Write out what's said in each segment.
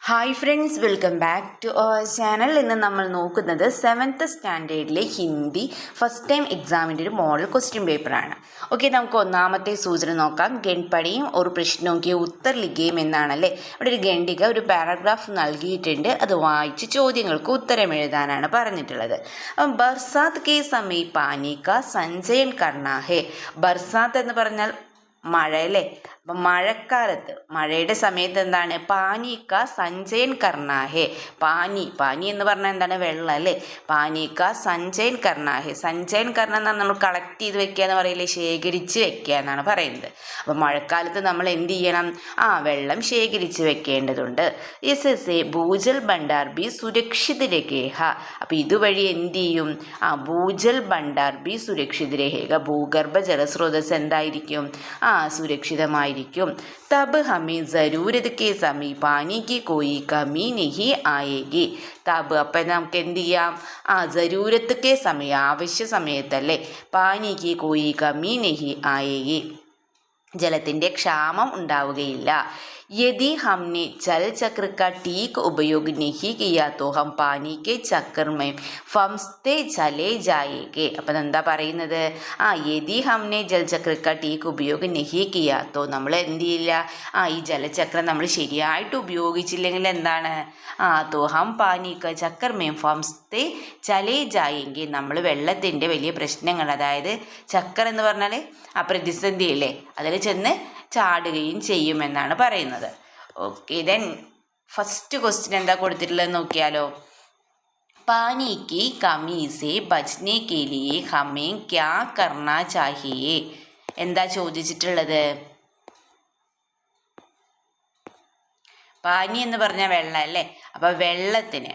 Hi friends, welcome back to our channel. ഇന്ന് നമ്മൾ നോക്കുന്നത് 7th സ്റ്റാൻഡേർഡിലെ ഹിന്ദി ഫസ്റ്റ് ടൈം എക്സാമിൻ്റെ ഒരു മോഡൽ ക്വസ്റ്റ്യൻ പേപ്പറാണ്. ഓക്കെ, നമുക്ക് ഒന്നാമത്തെ സൂചന നോക്കാം. ഗൺപടിയും ഒരു പ്രശ്നമൊക്കെ ഉത്തർ ലിഖിയും എന്നാണല്ലേ. അവിടെ ഒരു ഖണ്ഡിക ഒരു പാരഗ്രാഫ് നൽകിയിട്ടുണ്ട്. അത് വായിച്ച് ചോദ്യങ്ങൾക്ക് ഉത്തരം എഴുതാനാണ് പറഞ്ഞിട്ടുള്ളത്. ബർസാത്ത് കെ സമയ പാനി കാ സഞ്ചയൻ കർണ ഹെ. ബർസാത്ത് എന്ന് പറഞ്ഞാൽ മഴ അല്ലേ. അപ്പം മഴക്കാലത്ത് മഴയുടെ സമയത്ത് എന്താണ് പാനിക്ക സഞ്ചയൻ കർണാഹെ. പാനി എന്ന് പറഞ്ഞാൽ എന്താണ് വെള്ളം അല്ലേ. പാനിക്ക സഞ്ചയൻ കർണാഹെ. സഞ്ചയൻ കർണ എന്നാണ് നമ്മൾ കളക്ട് ചെയ്ത് വെക്കുക എന്ന് പറയില്ലേ, ശേഖരിച്ച് വെക്കുക എന്നാണ് പറയുന്നത്. അപ്പം മഴക്കാലത്ത് നമ്മൾ എന്ത് ചെയ്യണം? വെള്ളം ശേഖരിച്ച് വെക്കേണ്ടതുണ്ട്. എസ് ഭൂജൽ ഭണ്ഡാർ ബി സുരക്ഷിത് രഹേഹ. അപ്പം ഇതുവഴി എന്ത് ചെയ്യും? ഭൂജൽ ഭണ്ഡാർ ബി സുരക്ഷിത് രഹേഹ. ഭൂഗർഭ ജലസ്രോതസ് എന്തായിരിക്കും? സുരക്ഷിതമായി. തബ് ഹമേ ജരൂരത് കെ സമയ പാനി കി കോയി കമി നഹി ആയേഗി. തബ് അപ്പം നമുക്ക് എന്ത് ചെയ്യാം? ജരൂരത്ത് കെ സമയം, ആവശ്യ സമയത്തല്ലേ. പാനി കി കോയി കമി നഹി ആയേഗി, ജലത്തിൻ്റെ ക്ഷാമം ഉണ്ടാവുകയില്ല. यदि हमने जल चक्र का ठीक उपयोग नहीं किया तो हम पानी के चक्र में फंसते चले जाएंगे. അപ്പം എന്താ പറയുന്നത്? യദി ഹംനെ ജലചക്ര കാ ടീക്ക് ഉപയോഗം നഹി കിയാ തോ, നമ്മൾ എന്ത് ചെയ്യില്ല? ഈ ജലചക്രം നമ്മൾ ശരിയായിട്ട് ഉപയോഗിച്ചില്ലെങ്കിൽ എന്താണ്? തോ ഹം പാനി കാ ചക്ര മേം ഫംസ്തേ ചലേ ജായെങ്കിൽ, നമ്മൾ വെള്ളത്തിൻ്റെ വലിയ പ്രശ്നങ്ങൾ, അതായത് ചക്ര എന്ന് പറഞ്ഞാൽ പ്രതിസന്ധിയില്ലേ, അതിൽ ചെന്ന് ചാടുകയും ചെയ്യുമെന്നാണ് പറയുന്നത്. ഓക്കെ, ദെൻ ഫസ്റ്റ് ക്വസ്റ്റ്യൻ എന്താ കൊടുത്തിട്ടുള്ളത് നോക്കിയാലോ. പാനി की कमी से बचने के लिए हमें क्या करना चाहिए. എന്താ ചോദിച്ചിട്ടുള്ളത്? പാനി എന്ന് പറഞ്ഞാൽ വെള്ളം അല്ലേ. അപ്പം വെള്ളത്തിന്,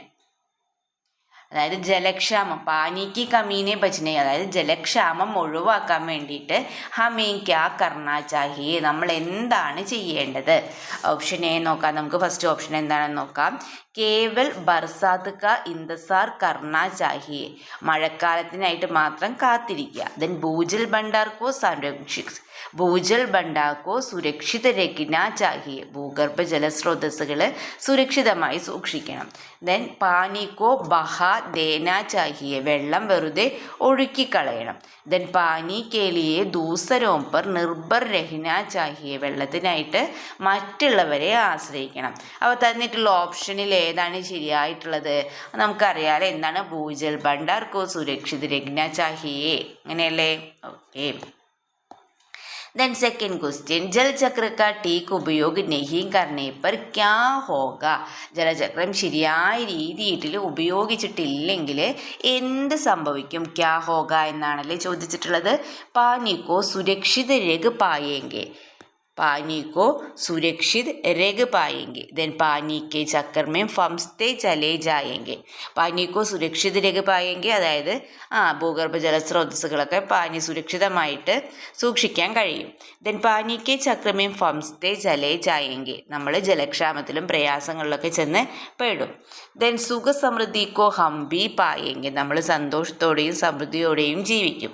അതായത് ജലക്ഷാമം, പാനിക്ക് കമീനെ ബച്ചനെ, അതായത് ജലക്ഷാമം ഒഴിവാക്കാൻ വേണ്ടിയിട്ട് ഹമേ ക്യാ കർണ ചാഹിയെ, നമ്മൾ എന്താണ് ചെയ്യേണ്ടത്? ഓപ്ഷൻ എ നോക്കാം നമുക്ക്. ഫസ്റ്റ് ഓപ്ഷൻ എന്താണെന്ന് നോക്കാം. കേവൽ ബർസാത്ത് കാ ഇന്തസാർ കർണ ചാഹിയെ, മഴക്കാലത്തിനായിട്ട് മാത്രം കാത്തിരിക്കുക. ദെൻ ഭൂജൽ ഭണ്ഡാർ കോ സുരക്ഷിത രഖ്ന ചാഹിയെ, ഭൂഗർഭ ജലസ്രോതസ്സുകൾ സുരക്ഷിതമായി സൂക്ഷിക്കണം. ദെൻ പാനി കോ ബഹാ ദേന ചാഹിയെ, വെള്ളം വെറുതെ ഒഴുക്കിക്കളയണം. ദെൻ പാനി കേലിയെ ദൂസരോം പർ നിർഭർ രഹ്ന ചാഹിയെ, വെള്ളത്തിനായിട്ട് മറ്റുള്ളവരെ ആശ്രയിക്കണം. അപ്പോൾ തന്നിട്ടുള്ള ഓപ്ഷനിൽ ഏതാണ് ശരിയായിട്ടുള്ളത്? നമുക്കറിയാലോ എന്താണ്? ഭൂജൽ ഭണ്ഡാർ കോ സുരക്ഷിത രഖ്ന ചാഹിയെ, അങ്ങനെയല്ലേ. ഓക്കെ, देन सेकेंड क्वेश्चन, जल चक्र का ठीक उपयोग नहीं करने पर क्या होगा. ജലചക്രം ശരിയായ രീതിയിൽ ഉപയോഗിച്ചിട്ടില്ലെങ്കിൽ എന്ത് സംഭവിക്കും? ക്യാ ഹോഗ എന്നാണല്ലേ ചോദിച്ചിട്ടുള്ളത്. പാനിക്കോ സുരക്ഷിത് രഖ് പായേങ്കെ, पानी को सुरक्षित रख पाएंगे. देन पानी के चक्कर में फंसते चले जाएंगे. പാനി കോ സുരക്ഷിത് രഖ് പായെങ്കിൽ, അതായത് ഭൂഗർഭ ജലസ്രോതസ്സുകളൊക്കെ പാനി സുരക്ഷിതമായിട്ട് സൂക്ഷിക്കാൻ കഴിയും. ദെൻ പാനി കെ ചക്രമേം ഫംസ്തേ ചലേ ജായെങ്കിൽ, നമ്മൾ ജലക്ഷാമത്തിലും പ്രയാസങ്ങളിലൊക്കെ ചെന്ന് പെടും. ദെൻ സുഖ സമൃദ്ധി കോ ഹം ബി പായെങ്കിൽ, നമ്മൾ സന്തോഷത്തോടെയും സമൃദ്ധിയോടെയും ജീവിക്കും.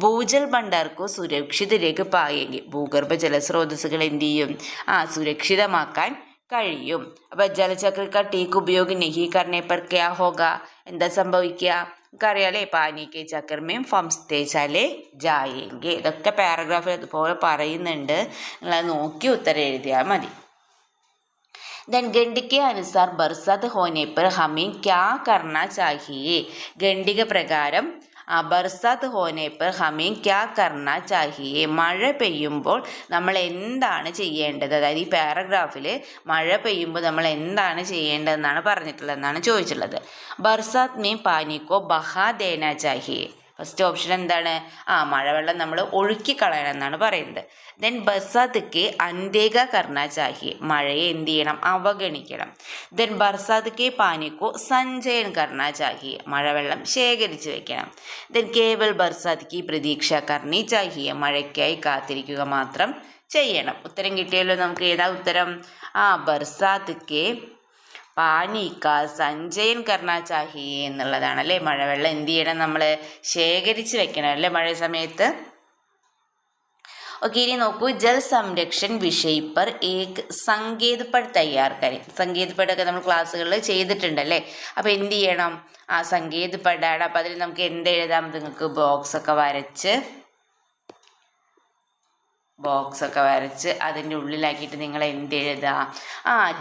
ഭൂജൽ ഭണ്ഡാർ കോ സുരക്ഷിത് രഖ് പായെങ്കിൽ, ഭൂഗർഭ ജലസ്രോതസ്സുകൾ എന്ത് ചെയ്യും? സുരക്ഷിതമാക്കാൻ കഴിയും. അപ്പം ജലചക്ര കാ ടീക്ക് ഉപയോഗം നഹി കർണേ പർ ക്യാ ഹോഗ, എന്താ സംഭവിക്കുക? നമുക്കറിയാലേ, പാനി കെ ചക്രമേം ഫംസ്തേ ചലേ ജായെങ്കെ. ഇതൊക്കെ പാരഗ്രാഫിൽ അതുപോലെ പറയുന്നുണ്ട്, നിങ്ങളത് നോക്കി ഉത്തരം എഴുതിയാൽ മതി. देन गंडी के अनुसार बरसात होने पर हमें क्या करना चाहिए. ഗണ്ഡിക പ്രകാരം ബർസാത്ത് ഹോനെ പർ ഹമേം ക്യാ കർണ ചാഹിയെ, മഴ പെയ്യുമ്പോൾ നമ്മൾ എന്താണ് ചെയ്യേണ്ടത്? അതായത് ഈ പാരഗ്രാഫിൽ മഴ പെയ്യുമ്പോൾ നമ്മൾ എന്താണ് ചെയ്യേണ്ടതെന്നാണ് പറഞ്ഞിട്ടുള്ളതെന്നാണ് ചോദിച്ചിട്ടുള്ളത്. ബർസാത്ത് മേ പാനിക്കോ ബഹാ ദേന ചാഹിയെ, ഫസ്റ്റ് ഓപ്ഷൻ എന്താണ്? മഴവെള്ളം നമ്മൾ ഒഴുക്കിക്കളയണം എന്നാണ് പറയുന്നത്. ദെൻ ബർസാത്ത് അന്തേക കർണ ചാഹിയെ, മഴയെ എന്ത് ചെയ്യണം? അവഗണിക്കണം. ദെൻ ബർസാത്ത് പാനിക്കോ സഞ്ചയൻ കർണ ചാഹിയെ, മഴവെള്ളം ശേഖരിച്ച് വെക്കണം. ദെൻ കേവൽ ബർസാത്ത് പ്രതീക്ഷ കർണി ചാഹിയെ, മഴയ്ക്കായി കാത്തിരിക്കുക മാത്രം ചെയ്യണം. ഉത്തരം കിട്ടിയല്ലോ നമുക്ക്. ഏതാ ഉത്തരം? ബർസാത്ത് പാനി കാ സഞ്ചയൻ കർണ ചാഹിയെ എന്നുള്ളതാണ് അല്ലേ. മഴവെള്ളം എന്ത് ചെയ്യണം? നമ്മൾ ശേഖരിച്ച് വെക്കണം അല്ലേ മഴ സമയത്ത്. ओके, ഇനി നോക്കൂ, ജൽ സംരക്ഷൺ വിഷയ് പർ ഏക് സങ്കേത് പഡ് തയ്യാർ കരേം. സങ്കേത് പഡൊക്കെ നമ്മൾ ക്ലാസ്സുകളിൽ ചെയ്തിട്ടുണ്ടല്ലേ. അപ്പോൾ എന്ത് ചെയ്യണം? ആ സങ്കേത് പഡാണ്. അപ്പോൾ അതിൽ നമുക്ക് എന്ത് എഴുതാം? നിങ്ങൾക്ക് ബോക്സൊക്കെ വരച്ച് അതിൻ്റെ ഉള്ളിലാക്കിയിട്ട് നിങ്ങൾ എന്ത് എഴുതുക?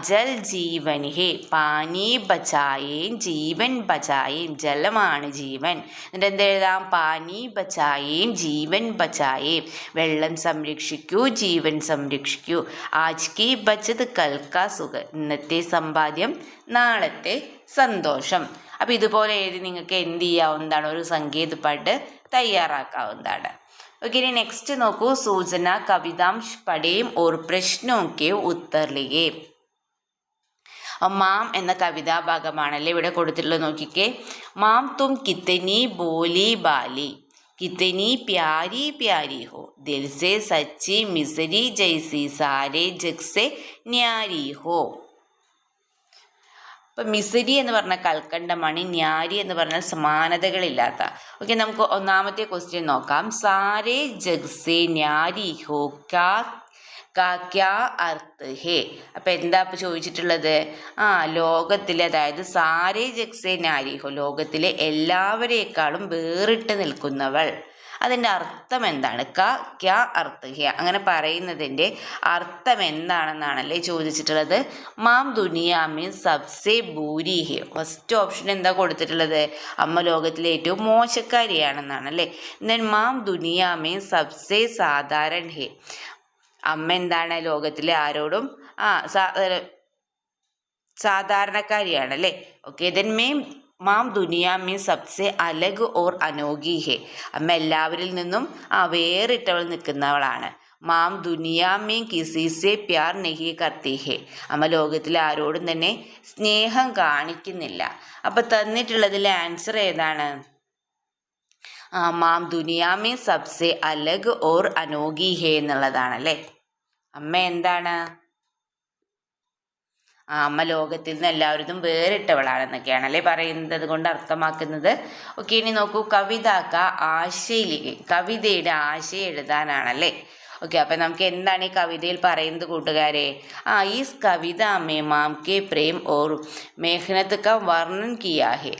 ജൽ ജീവൻ ഹേ, പാനി ബച്ചായേം ജീവൻ ബച്ചായേം. ജലമാണ് ജീവൻ. എന്നിട്ട് എന്ത് എഴുതാം? പാനി ബച്ചായേം ജീവൻ ബച്ചായേം. വെള്ളം സംരക്ഷിക്കൂ, ജീവൻ സംരക്ഷിക്കൂ. ആജ് കി ബച്ചത് കൽക്കാ സുഖ്. ഇന്നത്തെ സമ്പാദ്യം നാളത്തെ സന്തോഷം. അപ്പോൾ ഇതുപോലെ എഴുതി നിങ്ങൾക്ക് എന്ത് ചെയ്യാവുന്നതാണ്? ഒരു സങ്കേത് പഡ് തയ്യാറാക്കാവുന്നതാണ്. ഓക്കെ, ഇനി നെക്സ്റ്റ് നോക്കൂ, സൂചന കവിതാംശ് പഠേം ഓർ പ്രശ്നോ കെ ഉത്തർ ലിഖേ. മാം എന്ന കവിതാഭാഗമാണല്ലേ ഇവിടെ കൊടുത്തിട്ടുള്ളത്. നോക്കിക്കേ, മാം തും കിത്തനി ബോലി ബാലി, കിത്തനി പ്യാരി പ്യാരി ഹോ, ദിൽ സെ സച്ചി മിസരി ജൈസി സാരേ ജഗ് സെ ന്യാരി ഹോ. ഇപ്പം മിസരി എന്ന് പറഞ്ഞാൽ കൽക്കണ്ടമാണ്, ന്യാരി എന്ന് പറഞ്ഞാൽ സമാനതകളില്ലാത്ത. ഓക്കെ, നമുക്ക് ഒന്നാമത്തെ ക്വസ്റ്റ്യൻ നോക്കാം. സാരേ ജഗ് സെ ന്യാരി ഹോ ക്യാ അർത്ഥ് ഹേ. അപ്പം എന്താ ഇപ്പം ചോദിച്ചിട്ടുള്ളത്? ലോകത്തിലെ, അതായത് സാരേ ജഗ് സെ ന്യാരി ഹോ, ലോകത്തിലെ എല്ലാവരേക്കാളും വേറിട്ട് നിൽക്കുന്നവൾ. അതിൻ്റെ അർത്ഥം എന്താണ്? ക്യാ അർത്ഥ ഹേ, അങ്ങനെ പറയുന്നതിൻ്റെ അർത്ഥം എന്താണെന്നാണല്ലേ ചോദിച്ചിട്ടുള്ളത്. മാം ദുനിയാമേ സബ്സെ ബൂരി ഹേ. ഫസ്റ്റ് ഓപ്ഷൻ എന്താ കൊടുത്തിട്ടുള്ളത്? അമ്മ ലോകത്തിലെ ഏറ്റവും മോശക്കാരിയാണെന്നാണല്ലേ. ദെൻ മാം ദുനിയാമേ സബ്സെ സാധാരൺ ഹേ. അമ്മ എന്താണ്? ലോകത്തിലെ ആരോടും സാധാരണക്കാരിയാണല്ലേ. ഓക്കെ, ദെൻ മാം ദുനിയാ മേ സബ്സെ അലഗ് ഓർ അനോഖി ഹേ. അമ്മ എല്ലാവരിൽ നിന്നും വേറിട്ടവൾ നിൽക്കുന്നവളാണ്. മാം ദുനിയാ മേ കിസി സെ പ്യാർ നഹി കർത്തി ഹേ. അമ്മ ലോകത്തിൽ ആരോടും തന്നെ സ്നേഹം കാണിക്കുന്നില്ല. അപ്പം തന്നിട്ടുള്ളതിലെ ആൻസർ ഏതാണ്? മാം ദുനിയാ മേ സബ്സെ അലഗ് ഓർ അനോഖി ഹേ എന്നുള്ളതാണല്ലേ. അമ്മ എന്താണ്? അമ്മ ലോകത്തിൽ നിന്ന് എല്ലാവരും വേറിട്ടവളാണെന്നൊക്കെയാണല്ലേ പറയുന്നത്, അതുകൊണ്ട് അർത്ഥമാക്കുന്നത്. ഓക്കെ, ഇനി നോക്കൂ, കവിതാക്ക ആശയിലേക്ക്, കവിതയുടെ ആശയം എഴുതാനാണല്ലേ. ഓക്കെ, അപ്പം നമുക്ക് എന്താണ് ഈ കവിതയിൽ പറയുന്നത് കൂട്ടുകാരെ? Is Kavitha may ma'am K Prem or मेहनत का वर्णन किया है.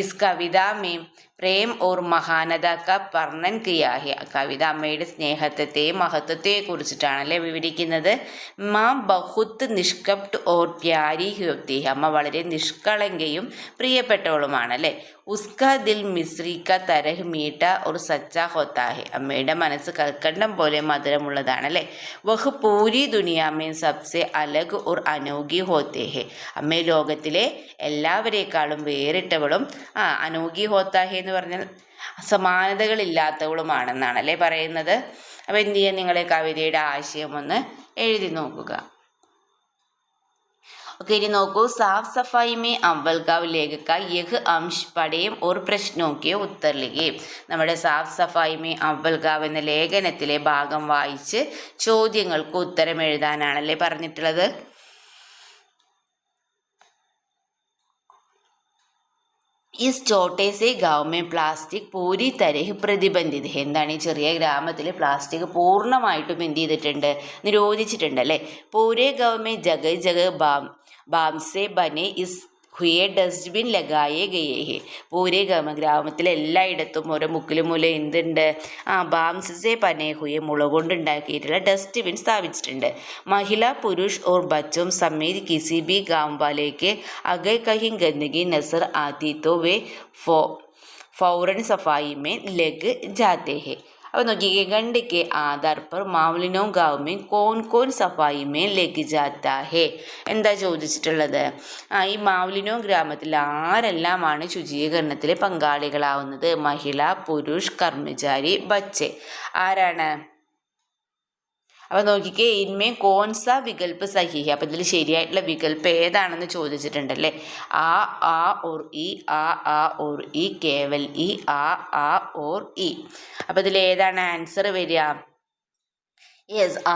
इस कविता में പ്രേം ഓർ മഹാനത ക വർണ്ണൻ കിയാ ഹെ. കവിത അമ്മയുടെ സ്നേഹത്തെയും മഹത്വത്തെയും കുറിച്ചിട്ടാണല്ലേ വിവരിക്കുന്നത്. മാം ബഹുത്ത് നിഷ്കപ്ട് ഓർ പ്യാരി ഹോത്തി ഹെ. അമ്മ വളരെ നിഷ്കളങ്കയും പ്രിയപ്പെട്ടവളുമാണല്ലേ. ഉസ്കാ ദിൽ മിശ്രി ക തരഹ് മീട്ട ഓർ സച്ചാ ഹോത്താ ഹെ. അമ്മയുടെ മനസ്സ് കൽക്കണ്ടം പോലെ മധുരമുള്ളതാണല്ലേ. വഹ് പൂരി ദുനിയാമേ സബ്സെ അലഗ് ഓർ അനോഖി ഹോത്തേ ഹെ. അമ്മ ലോകത്തിലെ എല്ലാവരേക്കാളും വേറിട്ടവളും അനോഖി ഹോത്താ ഹെ എന്ന് പറഞ്ഞാൽ സമാനതകളില്ലാത്തവളുമാണെന്നാണല്ലേ പറയുന്നത്. അപ്പോൾ എന്ത് ചെയ്യാൻ? നിങ്ങൾ കവിതയുടെ ആശയം ഒന്ന് എഴുതി നോക്കുക. ओके, इനി നോക്കൂ, साफ सफाई में अव्वल का लेखक का यह अंश पढ़ें और प्रश्नों के उत्तर लिखें. നമ്മുടെ സാഫ് സഫായി മേ അവൽ ഗാവ് എന്ന ലേഖനത്തിലെ ഭാഗം വായിച്ച് ചോദ്യങ്ങൾക്ക് ഉത്തരം എഴുതാനാണല്ലേ പറഞ്ഞിട്ടുള്ളത്. इस छोटे से गाँव में प्लास्टिक पूरी तरह പ്രതിബന്ധിത. എന്താണ്? ഈ ചെറിയ ഗ്രാമത്തിൽ പ്ലാസ്റ്റിക് പൂർണ്ണമായിട്ടും എന്ത് ചെയ്തിട്ടുണ്ട്? നിരോധിച്ചിട്ടുണ്ട് അല്ലേ. പൂരെ ഗാവ് മേ ജഗ ജഗ ബാം സെ ബനെ ഇസ് ഹുയെ ഡസ്റ്റ്ബിൻ ലഗായേ ഗയേ ഹെ. പൂരെ ഗ്രാമത്തിലെ എല്ലായിടത്തും ഓരോ മുക്കിലും മൂല എന്തുണ്ട്? ബാംസ് സെ ബനെ ഹുയെ, മുള കൊണ്ടുണ്ടാക്കിയിട്ടുള്ള ഡസ്റ്റ്ബിൻ സ്ഥാപിച്ചിട്ടുണ്ട്. महिला पुरुष और बच्चों समेत किसी भी गाँव वाले के अगर कहीं गंदगी नजर आती तो वे फौरन सफाई में लग जाते हैं. അപ്പോൾ നോക്കിക്കേ, गंड के आधार पर मावलिनो गाँव में कौन कौन सफाई में लग जाता है. എന്താ ചോദിച്ചിട്ടുള്ളത്? ഈ മാവ്ലിനോ ഗ്രാമത്തിൽ ആരെല്ലാമാണ് ശുചീകരണത്തിൽ പങ്കാളികളാവുന്നത്? മഹിള, പുരുഷ്, കർമ്മചാരി, ബച്ചെ. ആരാണ്? അപ്പോൾ നോക്കിക്കേ, ഇൻമേ കോൺസ വികൽപ്പ് സഹി. അപ്പോൾ ഇതിൽ ശരിയായിട്ടുള്ള വികൽപ്പ് ഏതാണെന്ന് ചോദിച്ചിട്ടുണ്ടല്ലേ. ആ ഓർ ഈ, ആ ഓർ ഈ, കേവൽ ഈ, ആ ഓർ ഈ. അപ്പോൾ ഇതിൽ ഏതാണ് ആൻസർ വരിക? യെസ്, ആ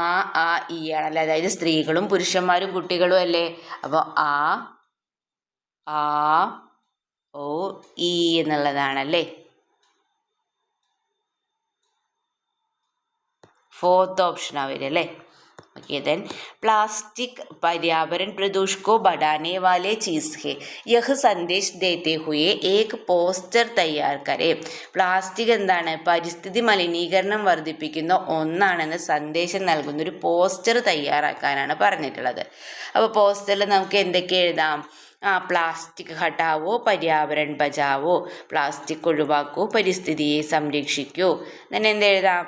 ഈ ആണല്ലേ. അതായത് സ്ത്രീകളും പുരുഷന്മാരും കുട്ടികളും അല്ലേ. അപ്പോൾ ആ ഓ ഈ എന്നുള്ളതാണല്ലേ. ഫോർത്ത് ഓപ്ഷനാണ് വരിക അല്ലേ. ओके देन प्लास्टिक पर्यावरण प्रदूषण को बढ़ाने वाले चीज़ है, यह संदेश देते हुए एक പോസ്റ്റർ തയ്യാർ കരേ. പ്ലാസ്റ്റിക് എന്താണ്? പരിസ്ഥിതി മലിനീകരണം വർദ്ധിപ്പിക്കുന്ന ഒന്നാണെന്ന് സന്ദേശം നൽകുന്ന ഒരു പോസ്റ്റർ തയ്യാറാക്കാനാണ് പറഞ്ഞിട്ടുള്ളത്. അപ്പോൾ പോസ്റ്ററിൽ നമുക്ക് എന്തൊക്കെ എഴുതാം? പ്ലാസ്റ്റിക് ഹട്ടാവോ പര്യാവരൺ ബചാവോ, പ്ലാസ്റ്റിക് ഒഴിവാക്കൂ പരിസ്ഥിതിയെ സംരക്ഷിക്കൂ. then എന്തെഴുതാം?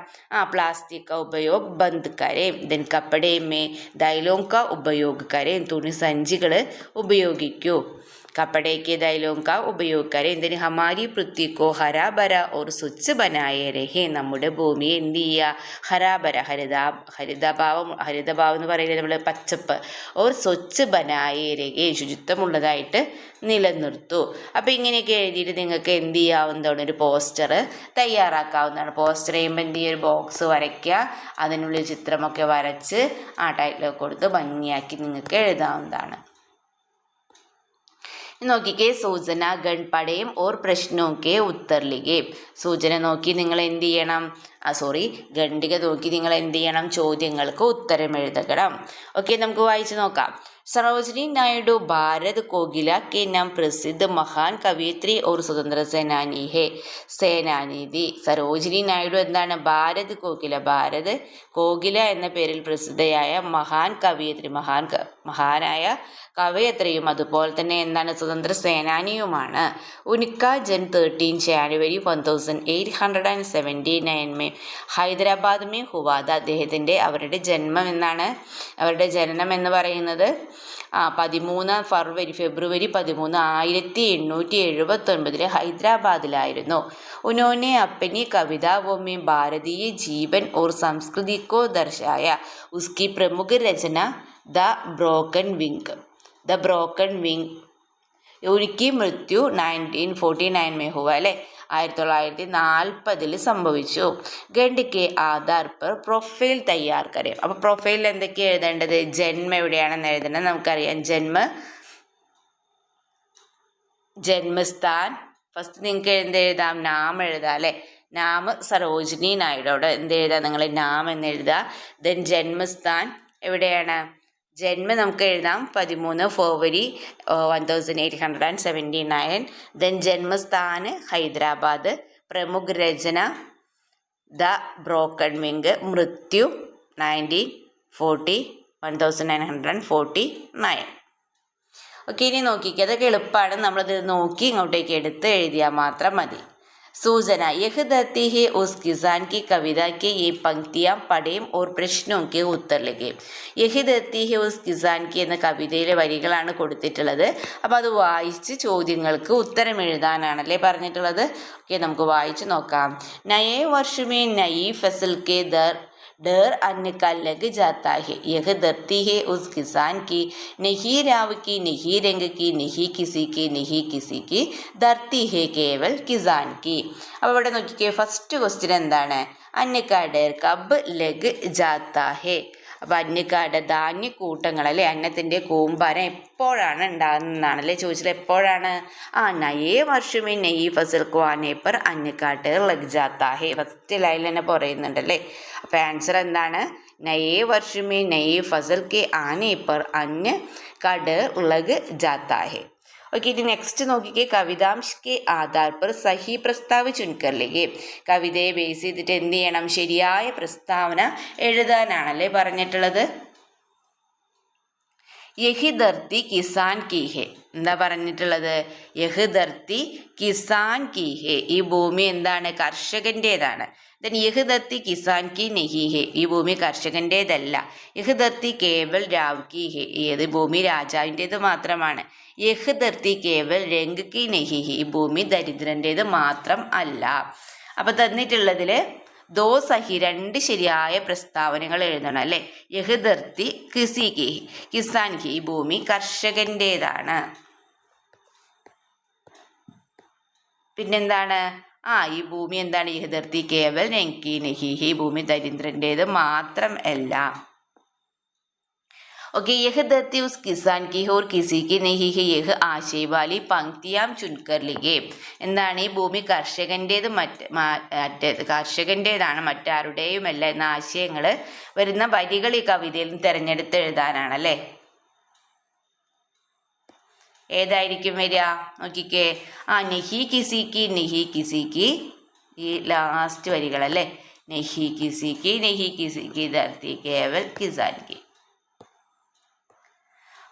പ്ലാസ്റ്റിക് का उपयोग बंद करें, then कपड़े में दाइलों का उपयोग करें, തുണി സഞ്ചികൾ ഉപയോഗിക്കൂ. कपड़े के दाइलों का उपयोग करें, then हमारी पृथ्वी को हरा भरा और स्वच्छ बनाए रहे, നമ്മുടെ ഭൂമിയെ എന്ത് ചെയ്യുക? ഹരാഭര ഹരിതഭാവം എന്ന് പറയുന്നത് നമ്മൾ പച്ചപ്പ്, ഓർ സ്വച്ഛ് ബനായേ രഹേ, ശുചിത്വമുള്ളതായിട്ട് നിലനിർത്തൂ. അപ്പോൾ ഇങ്ങനെയൊക്കെ എഴുതിയിട്ട് നിങ്ങൾക്ക് എന്ത് ചെയ്യാവുന്നതാണ്? ഒരു പോസ്റ്റർ തയ്യാറാക്കാവുന്നതാണ്. പോസ്റ്റർ ചെയ്യുമ്പോൾ എന്ത് ചെയ്യുക? ഒരു ബോക്സ് വരയ്ക്കുക, അതിനുള്ളിൽ ചിത്രമൊക്കെ വരച്ച് ആ ടൈറ്റിലൊക്കെ കൊടുത്ത് ഭംഗിയാക്കി നിങ്ങൾക്ക് എഴുതാവുന്നതാണ്. നോക്കിക്കേ, സൂചന ഗൺ പടയും ഓർ പ്രശ്നോ കെ ഉത്തർ ലിഖേ. സൂചന നോക്കി നിങ്ങൾ എന്ത് ചെയ്യണം? ഖണ്ഡിക നോക്കി നിങ്ങൾ എന്ത് ചെയ്യണം? ചോദ്യങ്ങൾക്ക് ഉത്തരം എഴുതണം. ഓക്കെ, നമുക്ക് വായിച്ചു നോക്കാം. सरोजिनी नायडू भारत कोकिला के नाम प्रसिद्ध महान कवयित्री और स्वतंत्र सेनानी है. സേനാനിധി സരോജിനി നായിഡു എന്താണ്? ഭാരത് കോകില എന്ന പേരിൽ പ്രസിദ്ധയായ മഹാൻ കവയിത്രി, മഹാനായ കവയത്രിയും അതുപോലെ തന്നെ എന്താണ്? സ്വതന്ത്ര സേനാനിയുമാണ്. ഉനിക്ക ജൻ 13 ജനുവരി 1879 में ഹൈദരാബാദ് में हुआ था. അവരുടെ ജന്മം എന്നാണ്? അവരുടെ ജനനം എന്ന് പറയുന്നത് ഫെബ്രുവരി 13, 1879 ഹൈദരാബാദിലായിരുന്നു. उन्होंने अपनी कविताओं में भारतीय जीवन और संस्कृति को दर्शाया. उसकी प्रमुख रचना द ब्रोकन विंग. उनकी मृत्यु 1949 में हुआ अല്ലേ? 1940 സംഭവിച്ചു. ഗണ്ട് കെ ആധാർ പർ പ്രൊഫൈൽ തയ്യാർ കരേ. അപ്പോൾ പ്രൊഫൈലിൽ എന്തൊക്കെ എഴുതേണ്ടത്? ജന്മം എവിടെയാണെന്ന് എഴുതണം. നമുക്കറിയാം ജന്മസ്ഥാൻ. ഫസ്റ്റ് നിങ്ങൾക്ക് എന്തെഴുതാം? നാം എഴുതാം അല്ലേ? നാം സരോജിനി നായിഡുവിടെ എന്തെഴുതാം? നിങ്ങൾ നാം എന്നെഴുതുക. ദെൻ ജന്മസ്ഥാൻ എവിടെയാണ്? ജന്മം നമുക്ക് എഴുതാം 13 ഫെബ്രുവരി 1879. ദെൻ ജന്മസ്ഥാന് ഹൈദരാബാദ്. പ്രമുഖ രചന ദ ബ്രോക്കൺ വിങ്. മൃത്യു 1949. ഓക്കെ, ഇനി നോക്കിക്കുക. അതൊക്കെ എളുപ്പമാണ്. നമ്മളത് നോക്കി ഇങ്ങോട്ടേക്ക് എടുത്ത് എഴുതിയാൽ മാത്രം മതി. सूचना यह देती है उस किसान की कविता के ये पंक्तियाँ पढ़ें और प्रश्नों के उत्तर लिखें. യഹ് ദത്തി ഹെ ഉസ് കിസാൻ കി എന്ന കവിതയിലെ വരികളാണ് കൊടുത്തിട്ടുള്ളത്. അപ്പോൾ അത് വായിച്ച് ചോദ്യങ്ങൾക്ക് ഉത്തരം എഴുതാനാണല്ലേ പറഞ്ഞിട്ടുള്ളത്. ഓക്കെ, നമുക്ക് വായിച്ച് നോക്കാം. നയേ വർഷമേ നയി ഫസൽ കെ डर अन्न का लग जाता है, यह धरती है उस किसान की, नहीं राव की नहीं रंग की नहीं किसी की धरती है केवल किसान की. അപ്പോൾ ഇവിടെ നോക്കിക്കേ, ഫസ്റ്റ് ക്വസ്റ്റ്യൻ എന്താണ്? അन्न का डर कब लग जाता है. അപ്പോൾ അന്നക്കാട് ധാന്യക്കൂട്ടങ്ങൾ അല്ലേ, അന്നത്തിൻ്റെ കൂമ്പാരം എപ്പോഴാണ് ഉണ്ടാകുന്നതാണല്ലേ ചോദിച്ചത്. എപ്പോഴാണ്? നയേ വർഷമേ നെയ്യ് ഫസൽ കോ ആനെ പർ അന്നക്കാട് ലഗ് ജാത്താ ഹെ. ഫസ്റ്റ് ലൈനിൽ തന്നെ പറയുന്നുണ്ടല്ലേ. അപ്പോൾ ആൻസർ എന്താണ്? നയേ വർഷമേ നെയ്യ് ഫസൽ കെ ആനെ പർ അന്നക്കാട് ലഗ് ജാത്താ ഹെ. ഓക്കെ, ഇനി നെക്സ്റ്റ് നോക്കിക്കേ. കവിതാംശ് കെ ആധാർ പർ സഹി പ്രസ്താവ് ചുൻകർ ലിഖേ. കവിതയെ ബേസ് ചെയ്തിട്ട് എന്ത് ചെയ്യണം? ശരിയായ പ്രസ്താവന എഴുതാനാണല്ലേ പറഞ്ഞിട്ടുള്ളത്. യഹി ധർത്തി കിസാൻ കി ഹെ. എന്താ പറഞ്ഞിട്ടുള്ളത്? യഹ് ധർത്തി കിസാൻ കി ഹെ. ഈ ഭൂമി എന്താണ്? കർഷകൻ്റേതാണ്. ദെൻ യഹ് ധർത്തി കിസാൻ കി നഹി ഹെ. ഈ ഭൂമി കർഷകൻ്റേതല്ല. യഹ് ധർത്തി കേവൽ രാവ് കി ഹെ. ഏത് ഭൂമി രാജാവിൻ്റേത് മാത്രമാണ്. യഹ് ധർത്തി കേവൽ രംഗ് കി നഹി ഹെ. ഈ ഭൂമി ദരിദ്രൻ്റേത് മാത്രം അല്ല. അപ്പോൾ തന്നിട്ടുള്ളതിൽ ദോ സഹി 2 ശരിയായ പ്രസ്താവനകൾ എഴുതണം അല്ലേ. യഹ് ധർത്തി കിസി കി കിസാൻ കി. ഈ ഭൂമി കർഷകൻ്റേതാണ്. പിന്നെന്താണ്? ഈ ഭൂമി എന്താണ്? യഹ് ധർത്തി കേവൽ രംഗ് കി നഹി ഹെ. ഈ ഭൂമി ദരിദ്രൻ്റേത് മാത്രം അല്ല. ओके, यह धरती उस किसान की है और किसी की नहीं है, यह ആശയ വാലി പങ്ക്തിയാം ചുൻകർ ലിഖേ. എന്താണ്? ഈ ഭൂമി കർഷകൻ്റേത് കർഷകൻ്റേതാണ്, മറ്റാരുടെയുമല്ല എന്ന ആശയങ്ങൾ വരുന്ന വരികൾ ഈ കവിതയിൽ നിന്ന് തിരഞ്ഞെടുത്ത് എഴുതാനാണ് അല്ലേ. ഏതായിരിക്കും വരിക നോക്കിക്കേ. നെഹി കിസിക്ക് നെഹി കിസിക്ക്, ഈ ലാസ്റ്റ് വരികളല്ലേ. നെഹി കിസിക്ക് ധർത്തി കേവൽ കിസാൻ കി.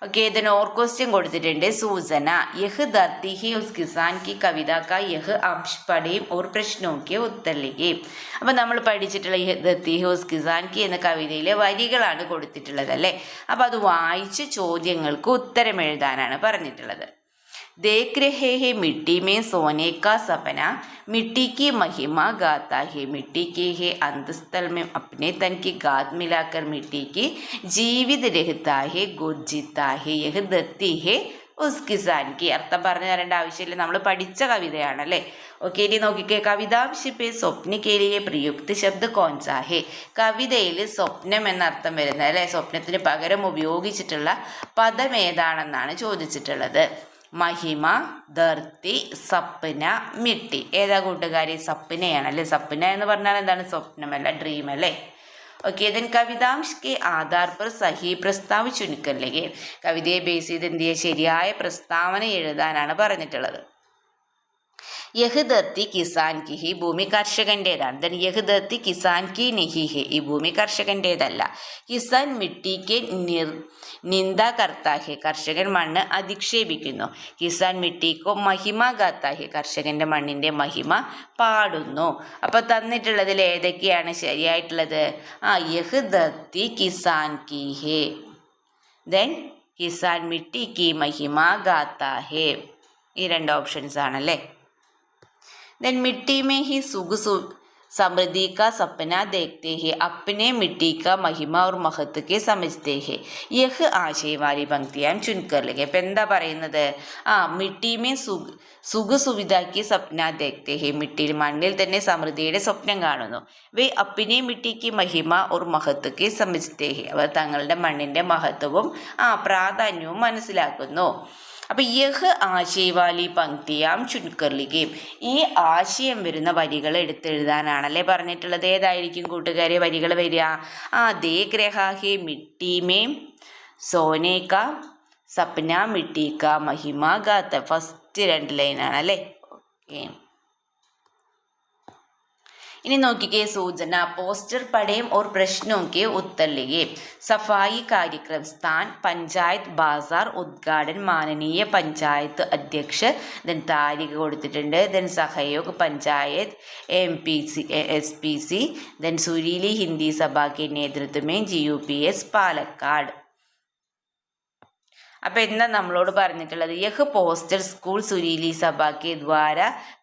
ओके, देन और क्वेश्चन കൊടുത്തിട്ടുണ്ട്. സൂചന യഹ് ധർത്തി ഹി ഉസ് കിസാൻ കി കവിത കാ യഹ് അംശ് പഠേം ഓർ പ്രശ്നോ കെ ഉത്തർ ലിഖേ. അപ്പം നമ്മൾ പഠിച്ചിട്ടുള്ള യഹ് ധർത്തി ഹി ഉസ് കിസാൻ കി എന്ന കവിതയിലെ വരികളാണ് കൊടുത്തിട്ടുള്ളത് അല്ലേ. അപ്പം അത് വായിച്ച് ചോദ്യങ്ങൾക്ക് ഉത്തരം എഴുതാനാണ് പറഞ്ഞിട്ടുള്ളത്. देख रहे हैं मिट्टी में सोने का सपना, मिट्टी की महिमा गाता है, मिट्टी के है अंतस्थल में अपने तन की गात मिलाकर मिट्टी की जीवित रहता है, गुर्जिता है, यह धरती है ഉസ് കിസാൻ കി. അർത്ഥം പറഞ്ഞു തരേണ്ട ആവശ്യമില്ല, നമ്മൾ പഠിച്ച കവിതയാണല്ലേ. ഓക്കെ, ഇനി നോക്കിക്കേ. കവിതാംശിപ്പെ സ്വപ്ന കേലിയെ പ്രയുക്ത ശബ്ദ കോൺസാ ഹെ. കവിതയിൽ സ്വപ്നം എന്നർത്ഥം വരുന്നത് അല്ലേ, സ്വപ്നത്തിന് പകരം ഉപയോഗിച്ചിട്ടുള്ള പദം ഏതാണെന്നാണ് ചോദിച്ചിട്ടുള്ളത്. മഹിമ, ധർത്തി, സപ്ന, മിട്ടി. ഏതാ കൂട്ടുകാരി? സപ്നയാണ് അല്ലേ. സപ്ന എന്ന് പറഞ്ഞാൽ എന്താണ്? സ്വപ്നമല്ല, ഡ്രീം അല്ലേ. ഓക്കെ, ദെൻ കവിതാംശ് കെ ആധാർ പർ സഹി പ്രസ്താവ് ചുൻകർ ലിഖേ. കവിതയെ ബേസ് ചെയ്ത് എന്ത് ചെയ്യുക? ശരിയായ പ്രസ്താവന എഴുതാനാണ് പറഞ്ഞിട്ടുള്ളത്. യഹ് ധർത്തി കിസാൻ കി ഹി, ഭൂമി കർഷകൻ്റേതാണ്. ദെൻ യഹ് ധർത്തി കിസാൻ കി നെഹി ഹെ, ഈ ഭൂമി കർഷകൻ്റേതല്ല. കിസാൻ മിട്ടിക്ക് നിന്ദ കർത്താ ഹെ, കർഷകൻ മണ്ണ് അധിക്ഷേപിക്കുന്നു. കിസാൻ മിട്ടിക്കോ മഹിമ ഗാത്താ ഹെ, കർഷകൻ്റെ മണ്ണിൻ്റെ മഹിമ പാടുന്നു. അപ്പോൾ തന്നിട്ടുള്ളതിൽ ഏതൊക്കെയാണ് ശരിയായിട്ടുള്ളത്? യഹ് ധർത്തി കിസാൻ കി ഹെ, ദെൻ കിസാൻ മിട്ടിക്ക് മഹിമ ഗാത്താ ഹെ. ഈ രണ്ട് ഓപ്ഷൻസ് ആണല്ലേ. देन मिट्टी में ही सुख समृद्धि का सपना देखते हैं, अपने मिट्टी का महिमा और महत्व के समझते हैं, यह ആശയ വാലി പങ്ക്തിയാം ചുൻകർ ലിഖേ. ഇപ്പം എന്താ പറയുന്നത്? മിട്ടിമേ സുഖ സുവിധാക്കി സ്വപ്ന ദേഖ്തേ ഹെ, മിട്ടിയിൽ മണ്ണിൽ തന്നെ സമൃദ്ധിയുടെ സ്വപ്നം കാണുന്നു. വേ അപ്പിനെ മിട്ടിക്ക് മഹിമ ഓർ മഹത്വക്കെ സമജ്തേ ഹെ, അവർ തങ്ങളുടെ മണ്ണിൻ്റെ മഹത്വവും പ്രാധാന്യവും മനസ്സിലാക്കുന്നു. അപ്പം യഹ് ആശയവാലി പങ്ക്തിയാം ചുൻകർ ലിഖേ, ഈ ആശയം വരുന്ന വരികൾ എടുത്തെഴുതാനാണല്ലേ പറഞ്ഞിട്ടുള്ളത്. ഏതായിരിക്കും കൂട്ടുകാരെ വരികൾ വരിക? ദേഖ് രഹാ ഹെ മിട്ടി മേ സോനെ കാ സപ്ന മിട്ടി കാ മഹിമ ഗാത്ത. ഫസ്റ്റ് 2 ലൈനാണല്ലേ. ഓക്കെ, ഇനി നോക്കിക്കേ. സൂചന പോസ്റ്റർ പടേം ഓർ പ്രശ്നോ കെ ഉത്തർ ലിഖേ. സഫായി കാര്യക്രം സ്ഥാൻ പഞ്ചായത്ത് ബാസാർ ഉദ്ഘാടൻ മാനനീയ പഞ്ചായത്ത് അധ്യക്ഷ. ദെൻ താരിഖ് കൊടുത്തിട്ടുണ്ട്. ദെൻ സഹयोग പഞ്ചായത്ത് SPC. ദെൻ സുരീലി ഹിന്ദി സഭ കെ നേതൃത്വമേ GUPS പാലക്കാട്. അപ്പം എന്താ നമ്മളോട് പറഞ്ഞിട്ടുള്ളത്? യഹ് പോസ്റ്റർ സ്കൂൾ സുരീലി സഭ കെ ദ്വാര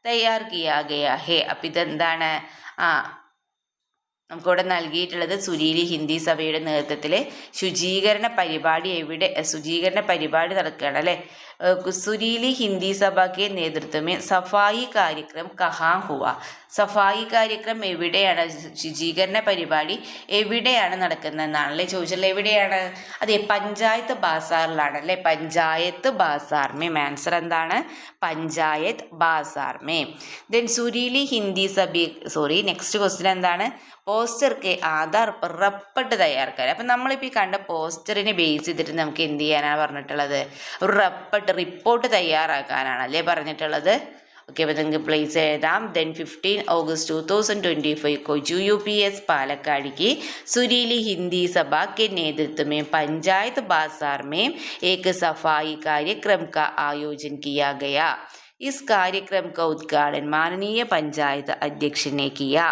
തയ്യാർ കിയാ ഗയാ ഹെ. അപ്പം ഇതെന്താണ്? നമുക്കിവിടെ നൽകിയിട്ടുള്ളത് സുരീലി ഹിന്ദി സഭയുടെ നേതൃത്വത്തിൽ ശുചീകരണ പരിപാടി നടക്കുകയാണ് അല്ലേ. സുരീലി ഹിന്ദി സഭ കെ നേതൃത്വമേ സഫായി കാര്യക്രം കഹാ ഹുവ. സഫായി കാര്യക്രം എവിടെയാണ്? ശുചീകരണ പരിപാടി എവിടെയാണ് നടക്കുന്നതെന്നാണല്ലേ ചോദിച്ചുള്ളത്. എവിടെയാണ്? അതെ, പഞ്ചായത്ത് ബാസാറിലാണ് അല്ലേ. പഞ്ചായത്ത് ബാസാർ മേ. ആൻസർ എന്താണ്? പഞ്ചായത്ത് ബാസാർ മേ. ദെൻ സുരീലി ഹിന്ദി നെക്സ്റ്റ് ക്വസ്റ്റ്യൻ എന്താണ്? പോസ്റ്റർക്ക് ആധാർ പർ റപ്പട്ട് തയ്യാറാക്കാൻ. അപ്പം നമ്മളിപ്പോൾ ഈ കണ്ട പോസ്റ്ററിനെ ബേസ് ചെയ്തിട്ട് നമുക്ക് എന്ത് ചെയ്യാനാണ് പറഞ്ഞിട്ടുള്ളത്? ഒരു റിപ്പോർട്ട് തയ്യാറാക്കാനാണ് അല്ലേ പറഞ്ഞിട്ടുള്ളത്. ഓക്കെ, അപ്പോൾ നിങ്ങൾക്ക് പ്ലേസ് എഴുതാം. ദെൻ 15 अगस्त 2025 को GUPS पालक्काड की सुरीली हिंदी सभा के नेतृत्व में पंचायत बाजार में एक सफाई कार्यक्रम का आयोजन किया गया. इस कार्यक्रम का उद्घाटन माननीय पंचायत अध्यक्ष ने किया.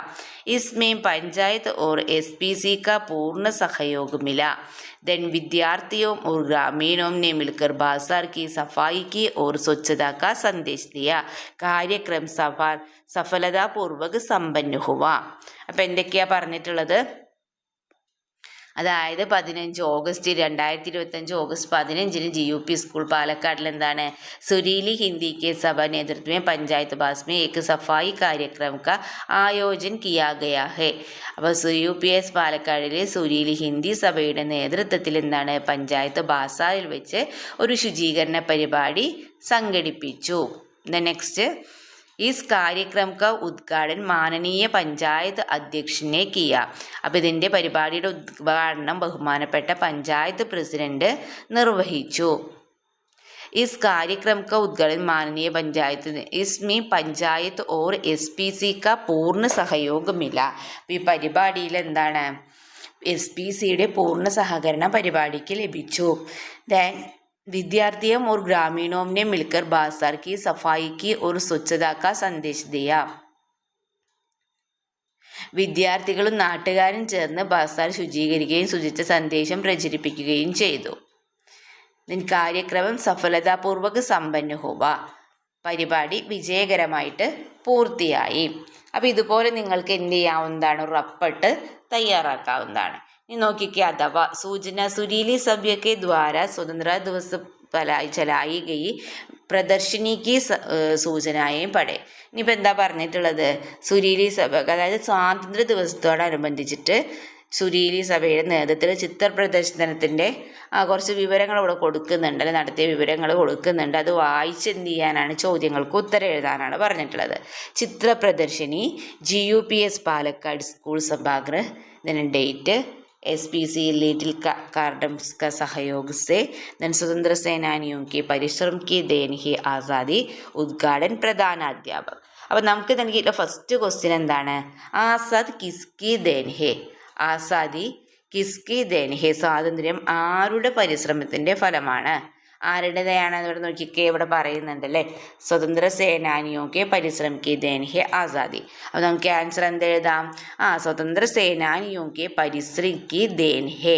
इसमें पंचायत और SPC का पूर्ण सहयोग मिला. देन विद्यार्थियों और ग्रामीणों ने मिलकर बाजार की सफाई की और स्वच्छता का संदेश दिया. कार्यक्रम സഫലതാപൂർവക സമ്പന്ന ഹുവ. അപ്പം എന്തൊക്കെയാണ് പറഞ്ഞിട്ടുള്ളത്? അതായത് 15 ഓഗസ്റ്റ് 2025 ഓഗസ്റ്റ് 15 GUP സ്കൂൾ പാലക്കാടിൽ എന്താണ് സുരീലി ഹിന്ദി കെ സഭ നേതൃത്വ പഞ്ചായത്ത് ബാസ് में एक सफाई कार्यक्रम का ആയോജൻ किया गया है. അപ്പോൾ UPS പാലക്കാടിലെ സുരീലി ഹിന്ദി സഭയുടെ നേതൃത്വത്തിൽ എന്താണ് പഞ്ചായത്ത് ബാസാറിൽ വെച്ച് ഒരു ശുചീകരണ പരിപാടി സംഘടിപ്പിച്ചു. നെക്സ്റ്റ് इस कार्यक्रम का उद्घाटन മാനനീയ പഞ്ചായത്ത് അധ്യക്ഷനെ കിയ. അപ്പോൾ ഇതിൻ്റെ പരിപാടിയുടെ ഉദ്ഘാടനം ബഹുമാനപ്പെട്ട പഞ്ചായത്ത് പ്രസിഡന്റ് നിർവഹിച്ചു. इस कार्यक्रम का उद्घाटन माननीय पंचायत इसमें पंचायत और SPC का पूर्ण सहयोग मिला. ഈ പരിപാടിയിൽ എന്താണ് SPCയുടെ പൂർണ്ണ സഹകരണം പരിപാടിക്ക് ലഭിച്ചു. ദെൻ विद्यार्थियों और ग्रामीणों ने मिलकर बाजार की सफाई की और स्वच्छता का संदेश दिया. വിദ്യാർത്ഥികളും നാട്ടുകാരും ചേർന്ന് ബാസാർ ശുചീകരിക്കുകയും ശുചിത്വ സന്ദേശം പ്രചരിപ്പിക്കുകയും ചെയ്തു. കാര്യക്രമം സഫലതാപൂർവക സമ്പന്ന ഹുവ. പരിപാടി വിജയകരമായിട്ട് പൂർത്തിയായി. അപ്പോൾ ഇതുപോലെ നിങ്ങൾക്ക് എന്ത് ചെയ്യാവുന്നതാണ് റപ്പട്ട് തയ്യാറാക്കാവുന്നതാണ്. ഇനി നോക്കിക്കേ അഥവാ സൂചന സുരീലി സഭ്യ के द्वारा स्वतंत्रता दिवस चलाई गई പ്രദർശിനി की സൂചനയും പടേ. ഇനിയിപ്പോൾ എന്താ പറഞ്ഞിട്ടുള്ളത് സുരീലി സഭ അതായത് സ്വാതന്ത്ര്യ ദിവസത്തോടനുബന്ധിച്ചിട്ട് സുരീലി സഭയുടെ നേതൃത്വത്തിൽ ചിത്ര പ്രദർശനത്തിൻ്റെ കുറച്ച് വിവരങ്ങൾ ഇവിടെ കൊടുക്കുന്നുണ്ട്, അല്ലെ നടത്തിയ വിവരങ്ങൾ കൊടുക്കുന്നുണ്ട്. അത് വായിച്ച് എന്ത് ചെയ്യാനാണ് ചോദ്യങ്ങൾക്ക് ഉത്തരം എഴുതാനാണ് പറഞ്ഞിട്ടുള്ളത്. ചിത്ര പ്രദർശിനി GUPS പാലക്കാട് സ്കൂൾ സഭാഗൃഹ ഇതിന് ഡേറ്റ് SPC लिटिल गार्डन्स का सहयोग से स्वतंत्र सेनानियों के परिश्रम की देन ही ആസാദി ഉദ്ഘാടൻ പ്രധാനാധ്യാപകർ. അപ്പോൾ നമുക്ക് നൽകിയിട്ടുള്ള ഫസ്റ്റ് ക്വസ്റ്റ്യൻ എന്താണ് ആസാദ് കിസ്കി ദേൻ ഹേ. ആസാദി കിസ്കി ദേൻ ഹേ. സ്വാതന്ത്ര്യം ആരുടെ പരിശ്രമത്തിൻ്റെ ഫലമാണ്? ആരുടേതാണ് ഇവിടെ നോക്കിക്കേ ഇവിടെ പറയുന്നുണ്ടല്ലേ സ്വതന്ത്ര സേനാനിയൊക്കെ പരിശ്രമിക്ക് ദേൻ ഹെ ആസാദി. അപ്പോൾ നമുക്ക് ആൻസർ എന്തെഴുതാം? സ്വതന്ത്ര സേനാനിയൊക്കെ പരിശ്രമിക്ക് ദേൻ ഹെ.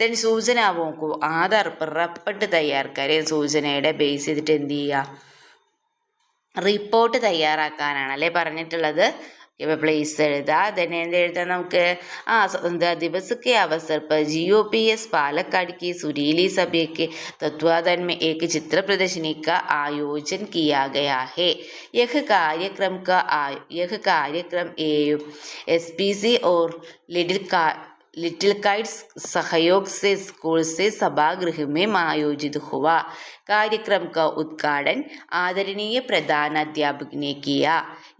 ദെൻ സൂചന നോക്കൂ ആധാർ റപ്പട്ട് തയ്യാറാക്കാൻ സൂചനയുടെ ബേസ് ചെയ്തിട്ട് എന്ത് ചെയ്യുക റിപ്പോർട്ട് തയ്യാറാക്കാനാണ് അല്ലേ പറഞ്ഞിട്ടുള്ളത്. ഇപ്പോൾ പ്ലേസ് എഴുതുക. then എന്തെഴുതാം നമുക്ക് स्वतंत्रता दिवस के अवसर पर GUPS पालक्काड की सुरीली सभा के तत्वाधान में एक चित्र प्रदर्शनी का आयोजन किया गया है. यह कार्यक्रम SPC और लिटिल काइट्स सहयोग से स्कूल से सभागृह में आयोजित हुआ. कार्यक्रम का उद्घाटन आदरणीय प्रधानाध्यापक ने किया.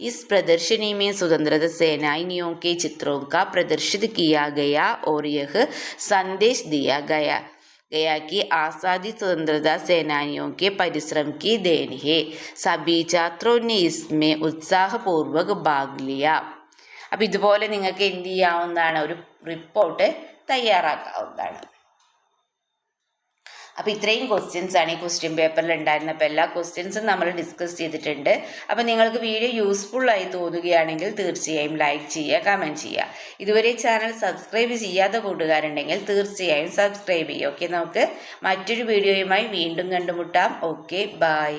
इस प्रदर्शनी में स्वतंत्रता सेनानियों के चित्रों का प्रदर्शित किया गया और यह संदेश दिया गया कि आज़ादी स्वतंत्रता सेनानियों के परिश्रम की देन है. सभी छात्रों ने इसमें उत्साहपूर्वक भाग लिया. അപ്പോൾ ഇതുപോലെ നിങ്ങൾക്ക് എന്ത് ചെയ്യാവുന്നതാണ് ഒരു റിപ്പോർട്ട് തയ്യാറാക്കാവുന്നതാണ്. അപ്പോൾ ഇത്രയും ക്വസ്റ്റ്യൻസ് ആണ് ഈ ക്വസ്റ്റ്യൻ പേപ്പറിൽ ഉണ്ടായിരുന്നത്. അപ്പോൾ എല്ലാ ക്വസ്റ്റ്യൻസും നമ്മൾ ഡിസ്കസ് ചെയ്തിട്ടുണ്ട്. അപ്പോൾ നിങ്ങൾക്ക് വീഡിയോ യൂസ്ഫുള്ളായി തോന്നുകയാണെങ്കിൽ തീർച്ചയായും ലൈക്ക് ചെയ്യുക, കമൻറ്റ് ചെയ്യുക. ഇതുവരെ ചാനൽ സബ്സ്ക്രൈബ് ചെയ്യാത്ത കൂട്ടുകാരുണ്ടെങ്കിൽ തീർച്ചയായും സബ്സ്ക്രൈബ് ചെയ്യുക. ഓക്കെ, നമുക്ക് മറ്റൊരു വീഡിയോയുമായി വീണ്ടും കണ്ടുമുട്ടാം. Okay, by.